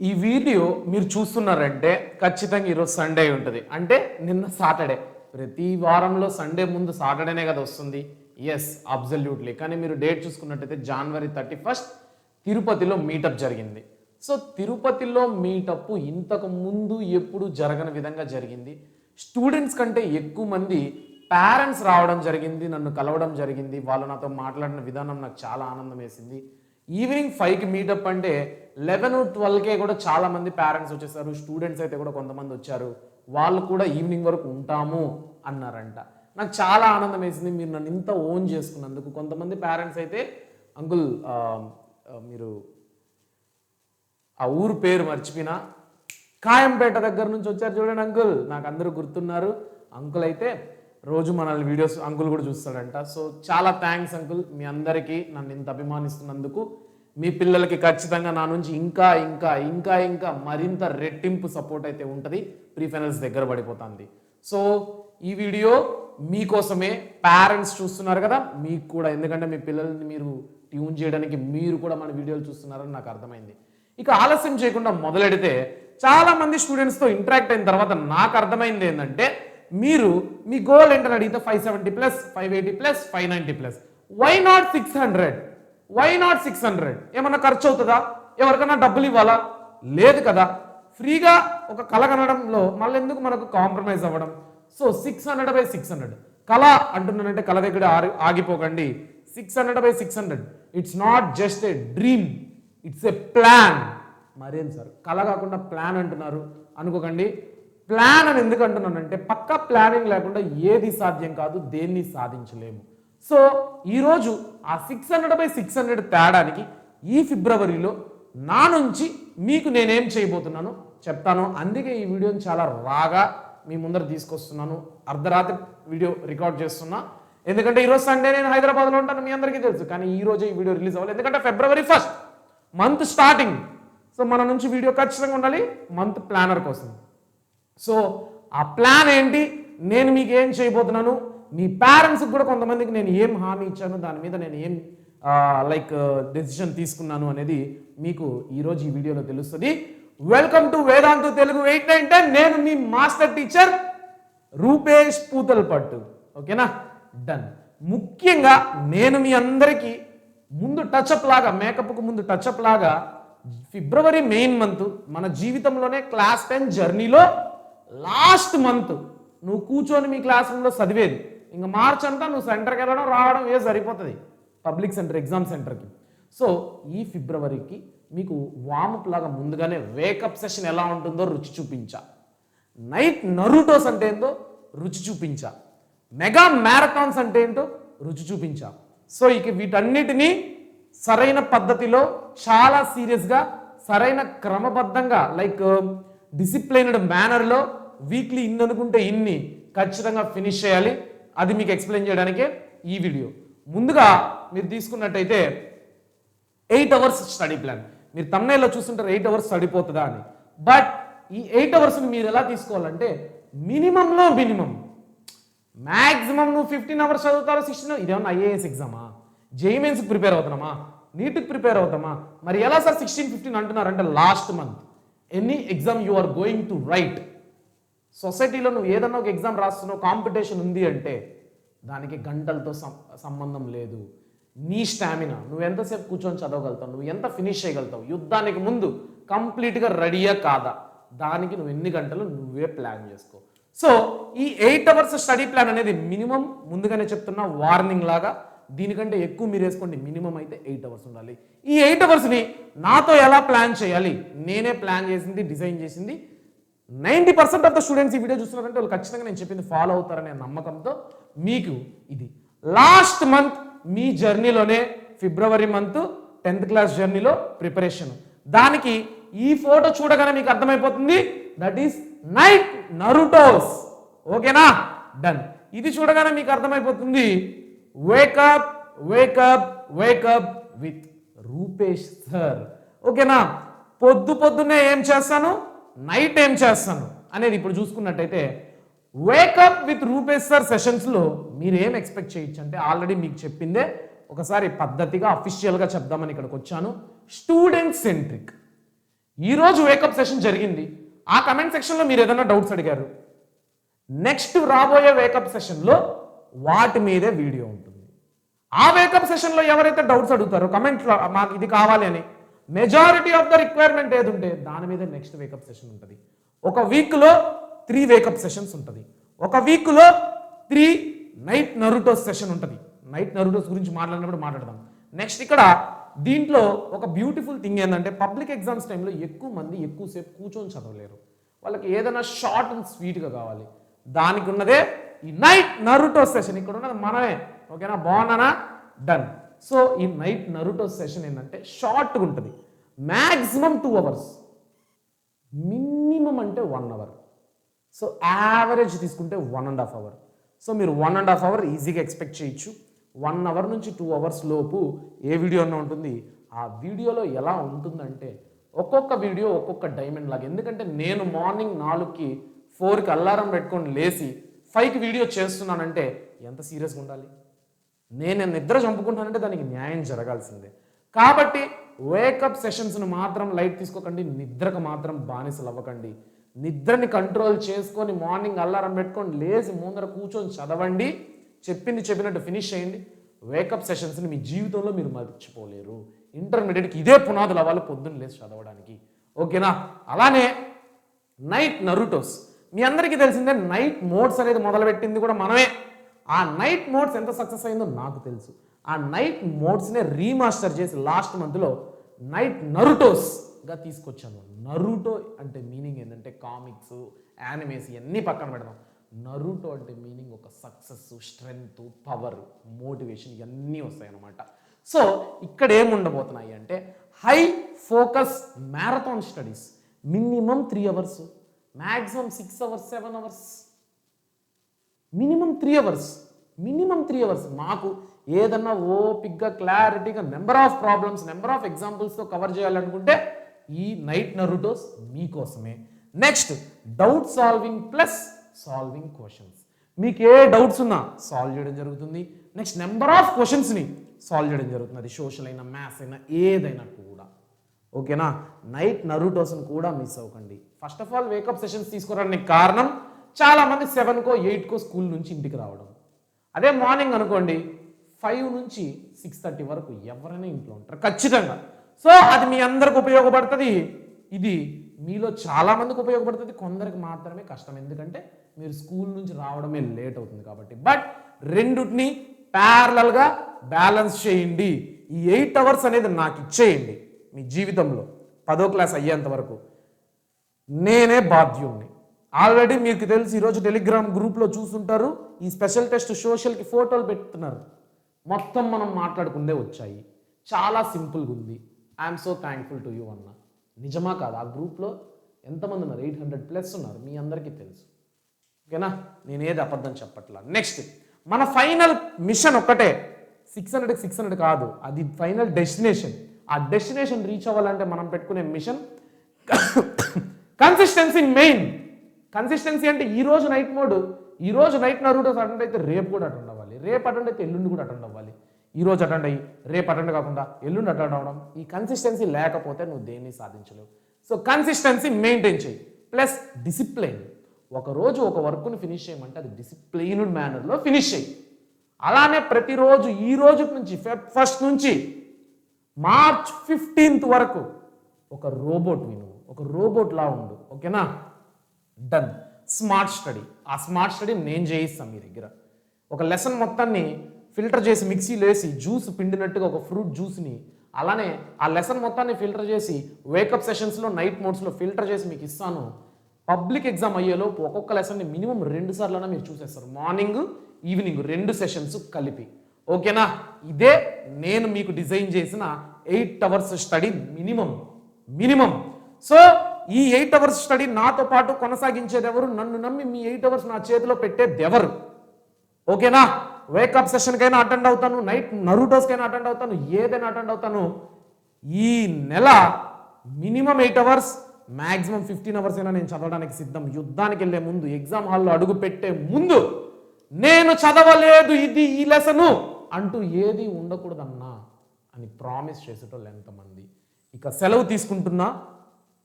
ఈ వీడియో మీరు చూస్తున్నారంటే ఖచ్చితంగా ఈరోజు సండే ఉంటుంది, అంటే నిన్న సాటర్డే. ప్రతి వారంలో సండే ముందు సాటర్డేనే కదా వస్తుంది. Yes, absolutely. కానీ మీరు డేట్ చూసుకున్నట్టయితే January 31 తిరుపతిలో మీటప్ జరిగింది. సో తిరుపతిలో మీటప్ ఇంతకు ముందు ఎప్పుడు జరగని విధంగా జరిగింది. స్టూడెంట్స్ కంటే ఎక్కువ మంది పేరెంట్స్ రావడం జరిగింది, నన్ను కలవడం జరిగింది. వాళ్ళు నాతో మాట్లాడిన విధానం నాకు చాలా ఆనందం వేసింది. ఈవినింగ్ 5కి మీటప్ అంటే 11-12కే కూడా చాలా మంది పేరెంట్స్ వచ్చేసారు. స్టూడెంట్స్ అయితే కూడా కొంతమంది వచ్చారు. వాళ్ళు కూడా ఈవినింగ్ వరకు ఉంటాము అన్నారంట. నాకు చాలా ఆనందం వేసింది మీరు నన్ను ఇంత ఓన్ చేసుకున్నందుకు. కొంతమంది పేరెంట్స్ అయితే అంకుల్ మీరు ఆ ఊరు పేరు మర్చిపోయినా, కాయంపేట దగ్గర నుంచి వచ్చారు చూడండి అంకుల్, నాకు అందరూ గుర్తున్నారు. అంకుల్ అయితే రోజు మనల్ని వీడియోస్ అంకుల్ కూడా చూస్తాడంట. సో చాలా థ్యాంక్స్ అంకుల్, మీ అందరికీ నన్ను ఇంత అభిమానిస్తున్నందుకు. మీ పిల్లలకి ఖచ్చితంగా నా నుంచి ఇంకా ఇంకా ఇంకా ఇంకా మరింత రెట్టింపు సపోర్ట్ అయితే ఉంటుంది. ప్రీ ఫైనల్స్ దగ్గర పడిపోతుంది. సో ఈ వీడియో మీకోసమే. పేరెంట్స్ చూస్తున్నారు కదా, మీకు కూడా, ఎందుకంటే మీ పిల్లల్ని మీరు ట్యూన్ చేయడానికి మీరు కూడా మన వీడియోలు చూస్తున్నారని నాకు అర్థమైంది. ఇక ఆలస్యం చేయకుండా మొదలెడితే, చాలా మంది స్టూడెంట్స్తో ఇంటరాక్ట్ అయిన తర్వాత నాకు అర్థమైంది ఏంటంటే, మీరు మీ గోల్ ఏంటని అడిగితే 570+, 580+, 590+. Why not 600? Why not 600? ఏమన్నా ఖర్చు అవుతుందా? ఎవరికైనా డబ్బులు ఇవ్వాలా? లేదు కదా. ఫ్రీగా ఒక కళ కనడంలో మళ్ళీ ఎందుకు మనకు కాంప్రమైజ్ అవ్వడం? సో 600/600 కళ అంటున్నానంటే కళ దగ్గర ఆగిపోకండి. 600/600 it's not just a dream, it's a plan. మరేం సార్ కళ కాకుండా ప్లాన్ అంటున్నారు అనుకోకండి. ప్లాన్ అని ఎందుకు అంటున్నానంటే, పక్కా ప్లానింగ్ లేకుండా ఏది సాధ్యం కాదు, దేన్ని సాధించలేము. సో ఈరోజు ఆ 600/600 తేడానికి ఈ ఫిబ్రవరిలో నా నుంచి మీకు నేనేం చేయబోతున్నానో చెప్తాను. అందుకే ఈ వీడియోని చాలా రాగా మీ ముందర తీసుకొస్తున్నాను. అర్ధరాత్రి వీడియో రికార్డ్ చేస్తున్నా, ఎందుకంటే ఈరోజు సండే నేను హైదరాబాద్లో ఉంటాను, మీ అందరికీ తెలుసు. కానీ ఈ రోజే ఈ వీడియో రిలీజ్ అవ్వాలి, ఎందుకంటే February 1 మంత్ స్టార్టింగ్. సో మన నుంచి వీడియో ఖచ్చితంగా ఉండాలి మంత్ ప్లానర్ కోసం. సో ఆ ప్లాన్ ఏంటి, నేను మీకు ఏం చేయబోతున్నాను, మీ పేరెంట్స్కి కూడా కొంతమందికి నేను ఏం హామీ ఇచ్చాను, దాని మీద నేను ఏం డెసిషన్ తీసుకున్నాను అనేది మీకు ఈరోజు ఈ వీడియోలో తెలుస్తుంది. Welcome to Vedantu Telugu 8-9-10. నేను మీ మాస్టర్ టీచర్ రూపేష్ పూతలపట్టు. ఓకేనా, డన్. ముఖ్యంగా నేను మీ అందరికీ ముందు టచ్అప్ లాగా, మేకప్కు ముందు టచ్అప్ లాగా, ఫిబ్రవరి మెయిన్ మంత్ మన జీవితంలోనే క్లాస్ 10 జర్నీలో లాస్ట్ మంత్ నువ్వు కూర్చొని మీ క్లాస్ రూమ్లో చదివేది. ఇంకా మార్చ్ అంతా నువ్వు సెంటర్కి వెళ్ళడం రావడం సరిపోతుంది, పబ్లిక్ సెంటర్, ఎగ్జామ్ సెంటర్కి. సో ఈ ఫిబ్రవరికి మీకు వార్మప్ లాగా ముందుగానే వేకప్ సెషన్ ఎలా ఉంటుందో రుచి చూపించా, నైట్ నరూటోస్ అంటే ఏంటో రుచి చూపించా, మెగా మ్యారథాన్స్ అంటే ఏంటో రుచి చూపించా. సో ఇక వీటన్నిటినీ సరైన పద్ధతిలో, చాలా సీరియస్గా, సరైన క్రమబద్ధంగా, లైక్ డిసిప్లైన్డ్ మేనర్లో వీక్లీ ఇన్ని అనుకుంటే ఇన్ని ఖచ్చితంగా ఫినిష్ చేయాలి. అది మీకు ఎక్స్ప్లెయిన్ చేయడానికే ఈ వీడియో. ముందుగా మీరు తీసుకున్నట్టయితే 8 hours స్టడీ ప్లాన్. మీరు తమ్నైల్లో చూస్తుంటారు 8 hours సరిపోతుందా అని. బట్ ఈ 8 hoursని మీరు ఎలా తీసుకోవాలంటే, మినిమంలో మినిమం, మ్యాక్సిమం నువ్వు 15 hours చదువుతారో, 16. ఇదేమన్నా IAS ఎగ్జామా, జేఈఈ మెయిన్స్కి ప్రిపేర్ అవుతున్నామా, నీట్కి ప్రిపేర్ అవుతామా? మరి ఎలా సార్ 16-15 అంటున్నారంటే, last month any exam you are going to write, సొసైటీలో నువ్వు ఏదన్నా ఒక ఎగ్జామ్ రాస్తున్నావు, కాంపిటీషన్ ఉంది అంటే దానికి గంటలతో సంబంధం లేదు. నీ స్టామినా, నువ్వు ఎంతసేపు కూర్చొని చదవగలుగుతావు, నువ్వు ఎంత ఫినిష్ చేయగలుగుతావు, యుద్ధానికి ముందు కంప్లీట్గా రెడీయా కాదా, దానికి నువ్వు ఎన్ని గంటలు నువ్వే ప్లాన్ చేసుకో. సో ఈ 8 hours స్టడీ ప్లాన్ అనేది మినిమం, ముందుగానే చెప్తున్నా వార్నింగ్ లాగా. దీనికంటే ఎక్కువ మీరు వేసుకోండి, మినిమం అయితే 8 hours ఉండాలి. ఈ 8 hoursని నాతో ఎలా ప్లాన్ చేయాలి, నేనే ప్లాన్ చేసింది, డిజైన్ చేసింది. 90% ఆఫ్ ద స్టూడెంట్స్ ఈ వీడియో చూస్తున్నారంటే వాళ్ళు ఖచ్చితంగా నేను చెప్పింది ఫాలో అవుతారనే నమ్మకంతో మీకు ఇది లాస్ట్ మంత్ మీ జర్నీలోనే, ఫిబ్రవరి మంత్ 10th క్లాస్ జర్నీలో ప్రిపరేషన్. దానికి ఈ ఫోటో చూడగానే మీకు అర్థమైపోతుంది, దట్ ఈస్ నైట్ నరూటోస్. ఓకేనా, డన్. ఇది చూడగానే మీకు అర్థమైపోతుంది, wake up wake up wake up with Rupesh sir. ఓకేనా, పొద్దున్నే ఏం చేస్తాను, నైట్ ఏం చేస్తాను అనేది ఇప్పుడు చూసుకున్నట్టయితే, వేకప్ విత్ రూపేష్ సార్ సెషన్స్లో మీరు ఏం ఎక్స్పెక్ట్ చేయొచ్చు అంటే, ఆల్రెడీ మీకు చెప్పిందే ఒకసారి పద్ధతిగా అఫీషియల్గా చెప్దామని ఇక్కడికి వచ్చాను. Student centric. ఈరోజు వేకప్ సెషన్ జరిగింది, ఆ కమెంట్ సెక్షన్లో మీరు ఏదైనా డౌట్స్ అడిగారు, నెక్స్ట్ రాబోయే వేకప్ సెషన్లో వాటి మీదే వీడియో ఉంటుంది. ఆ వేకప్ సెషన్లో ఎవరైతే డౌట్స్ అడుగుతారో కమెంట్లో మాకు ఇది కావాలి అని, మెజారిటీ ఆఫ్ ద రిక్వైర్మెంట్ ఏది ఉంటే దాని మీద నెక్స్ట్ వేకప్ సెషన్ ఉంటుంది. ఒక వీక్లో 3 వేకప్ సెషన్స్ ఉంటుంది. ఒక వీక్లో 3 నైట్ నరుటోస్ సెషన్ ఉంటుంది. నైట్ నరుటోస్ గురించి మాట్లాడినప్పుడు మాట్లాడదాం. నెక్స్ట్ ఇక్కడ దీంట్లో ఒక బ్యూటిఫుల్ థింగ్ ఏంటంటే పబ్లిక్ ఎగ్జామ్స్ టైంలో ఎక్కువ మంది ఎక్కువసేపు కూర్చొని చదవలేరు. వాళ్ళకి ఏదైనా షార్ట్ అండ్ స్వీట్గా కావాలి. దానికి ఉన్నదే ఈ నైట్ నరుటోస్ సెషన్. ఇక్కడ ఉన్నది మనమే. ఓకేనా, బాగున్నానా? డన్. సో ఈ నైట్ నరుటోస్ సెషన్ ఏంటంటే షార్ట్గా ఉంటుంది. మ్యాక్సిమం 2 hours, మినిమం అంటే 1 hour. సో యావరేజ్ తీసుకుంటే 1.5 hour. సో మీరు 1.5 hour ఈజీగా ఎక్స్పెక్ట్ చేయొచ్చు. 1 hour నుంచి 2 hours లోపు ఏ వీడియో అన్నా ఉంటుంది. ఆ వీడియోలో ఎలా ఉంటుందంటే ఒక్కొక్క వీడియో ఒక్కొక్క డైమండ్ లాగా. ఎందుకంటే నేను మార్నింగ్ 4కి 4కి అలారం పెట్టుకొని లేచి 5కి వీడియో చేస్తున్నానంటే ఎంత సీరియస్గా ఉండాలి. నేను నిద్ర చంపుకుంటానంటే దానికి న్యాయం జరగాల్సిందే. కాబట్టి వేకప్ సెషన్స్ను మాత్రం లైట్ తీసుకోకండి, నిద్రకు మాత్రం బానిసలు అవ్వకండి. నిద్రని కంట్రోల్ చేసుకొని మార్నింగ్ అలారం పెట్టుకొని లేచి ముందర కూర్చొని చదవండి. చెప్పినట్టు ఫినిష్ చేయండి. వేకప్ సెషన్స్ని మీ జీవితంలో మీరు మర్చిపోలేరు. ఇంటర్మీడియట్కి ఇదే పునాదులు అవ్వాలి పొద్దున్న లేచి చదవడానికి. ఓకేనా? అలానే నైట్ నరుటోస్ మీ అందరికీ తెలిసిందే. నైట్ మోడ్స్ అనేది మొదలుపెట్టింది కూడా మనమే. ఆ నైట్ మోడ్స్ ఎంత సక్సెస్ అయిందో నాకు తెలుసు. ఆ నైట్ మోడ్స్నే రీమాస్టర్ చేసి లాస్ట్ మంత్లో నైట్ నరుటోస్గా తీసుకొచ్చాను. నరుటో అంటే మీనింగ్ ఏంటంటే కామిక్స్, యానిమేస్ ఇవన్నీ పక్కన పెడదాం. నరుటో అంటే మీనింగ్ ఒక సక్సెస్, స్ట్రెంగ్త్, పవర్, మోటివేషన్ ఇవన్నీ వస్తాయి అన్నమాట. సో ఇక్కడ ఏముండబోతున్నాయి అంటే high focus marathon studies. Minimum 3 hours, maximum 6 hours, 7 hours, minimum 3 hours. మాకు ఏదన్నా ఓపిక్గా క్లారిటీగా number of problems, number of ఎగ్జాంపుల్స్తో కవర్ చేయాలనుకుంటే ఈ నైట్ నరుటోస్ మీకోసమే. Next doubt solving plus solving questions. మీకు ఏ డౌట్స్ ఉన్నా సాల్వ్ చేయడం జరుగుతుంది. నెక్స్ట్ నెంబర్ ఆఫ్ క్వశ్చన్స్ని సాల్వ్ చేయడం జరుగుతుంది. అది సోషల్ అయినా, మ్యాథ్స్ అయినా, ఏదైనా కూడా. ఓకేనా? నైట్ నరుటోస్ని కూడా మిస్ అవ్వకండి. First of all wake up sessions తీసుకోవడానికి కారణం చాలామంది 7కో 8కో స్కూల్ నుంచి ఇంటికి రావడం. అదే మార్నింగ్ అనుకోండి 5 నుంచి 6:30 వరకు ఎవరైనా ఇంట్లో ఉంటారు ఖచ్చితంగా. సో అది మీ అందరికి ఉపయోగపడుతుంది. ఇది మీలో చాలామందికి ఉపయోగపడుతుంది, కొందరికి మాత్రమే కష్టం. ఎందుకంటే మీరు స్కూల్ నుంచి రావడమే లేట్ అవుతుంది కాబట్టి. బట్ రెండుటిని ప్యారలల్గా బ్యాలెన్స్ చేయండి. ఈ 8 hours అనేది నాకు ఇచ్చేయండి. మీ జీవితంలో 10వ క్లాస్ అయ్యేంత వరకు నేనే బాధ్యుణ్ణి. ఆల్రెడీ మీకు తెలిసి ఈరోజు టెలిగ్రామ్ గ్రూప్లో చూస్తుంటారు. ఈ స్పెషల్ టెస్ట్ సోషల్కి ఫోటోలు పెడుతున్నారు. మొత్తం మనం మాట్లాడుకుందే వచ్చాయి. చాలా సింపుల్గా ఉంది. I'm so thankful to you అన్న. నిజమా కాదు? ఆ గ్రూప్లో ఎంతమంది ఉన్నారు? 800+ ఉన్నారు. మీ అందరికీ తెలుసు. ఓకేనా? నేనేది అబద్ధం చెప్పట్లా. నెక్స్ట్ మన ఫైనల్ మిషన్ ఒక్కటే. 600 కాదు, అది ఫైనల్ డెస్టినేషన్. ఆ డెస్టినేషన్ రీచ్ అవ్వాలంటే మనం పెట్టుకునే మిషన్ కన్సిస్టెన్సీ మెయిన్. కన్సిస్టెన్సీ అంటే ఈరోజు నైట్ మోడ్, ఈరోజు నైట్ నరుటోస్ అటెండ్ అయితే రేపు కూడా అటెండ్ అవ్వాలి, రేపు అటెండ్ అయితే ఎల్లుండి కూడా అటెండ్ అవ్వాలి. ఈరోజు అటెండ్ అయ్యి రేపు అటెండ్ కాకుండా ఎల్లుండి అటెండ్ అవ్వడం. ఈ కన్సిస్టెన్సీ లేకపోతే నువ్వు దేన్ని సాధించలేవు. సో కన్సిస్టెన్సీ మెయింటైన్ చేయి. Plus discipline. ఒకరోజు ఒక వర్క్ని ఫినిష్ చేయమంటే అది డిసిప్లైన్డ్ మేనర్లో ఫినిష్ చేయి. అలానే ప్రతిరోజు ఈ రోజు నుంచి Feb 1st నుంచి March 15th వరకు ఒక రోబోట్ విను, ఒక రోబోట్లా ఉండు. ఓకేనా? డన్. Smart study. ఆ స్మార్ట్ స్టడీ నేను చేయిస్తాను మీ దగ్గర. ఒక లెసన్ మొత్తాన్ని ఫిల్టర్ చేసి మిక్సీలో వేసి జ్యూస్ పిండినట్టుగా ఒక ఫ్రూట్ జ్యూస్ని, అలానే ఆ లెసన్ మొత్తాన్ని ఫిల్టర్ చేసి వేకప్ సెషన్స్లో నైట్ మోడ్స్లో ఫిల్టర్ చేసి మీకు ఇస్తాను. పబ్లిక్ ఎగ్జామ్ అయ్యేలోపు ఒక్కొక్క లెసన్ని మినిమం 2 సార్లైనా మీరు చూసేస్తారు. మార్నింగ్, ఈవినింగ్ 2 సెషన్స్ కలిపి. ఓకేనా? ఇదే నేను మీకు డిజైన్ చేసిన 8 hours స్టడీ మినిమం. సో ఈ 8 hours స్టడీ నాతో పాటు కొనసాగించేది ఎవరు? నన్ను నమ్మి మీ 8 hours నా చేతిలో పెట్టేది ఎవరు? ఓకేనా? వేకప్ సెషన్కైనా అటెండ్ అవుతాను, నైట్ నరుటోస్కైనా అటెండ్ అవుతాను, ఏదైనా అటెండ్ అవుతాను. ఈ నెల మినిమం 8 hours, మ్యాక్సిమం 15 hours అయినా నేను చదవడానికి సిద్ధం. యుద్ధానికి వెళ్ళే ముందు, ఎగ్జామ్ హాల్లో అడుగు పెట్టే ముందు నేను చదవలేదు ఈ లెసను అంటూ ఏది ఉండకూడదన్నా అని ప్రామిస్ చేసేటోళ్ళు ఎంతమంది? ఇక సెలవు తీసుకుంటున్నా.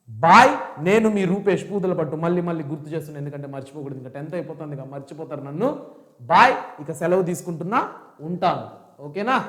బాయ్. నేను మీ రూపేష్ పూతల పట్టు. మళ్ళీ మళ్ళీ గుర్తు చేస్తున్నాను, ఎందుకంటే మర్చిపోకూడదు, ఇంకా 10th అయిపోతుంది, ఇక మర్చిపోతారు నన్ను. బాయ్, ఇక సెలవు తీసుకుంటున్నా, ఉంటాను. ఓకేనా?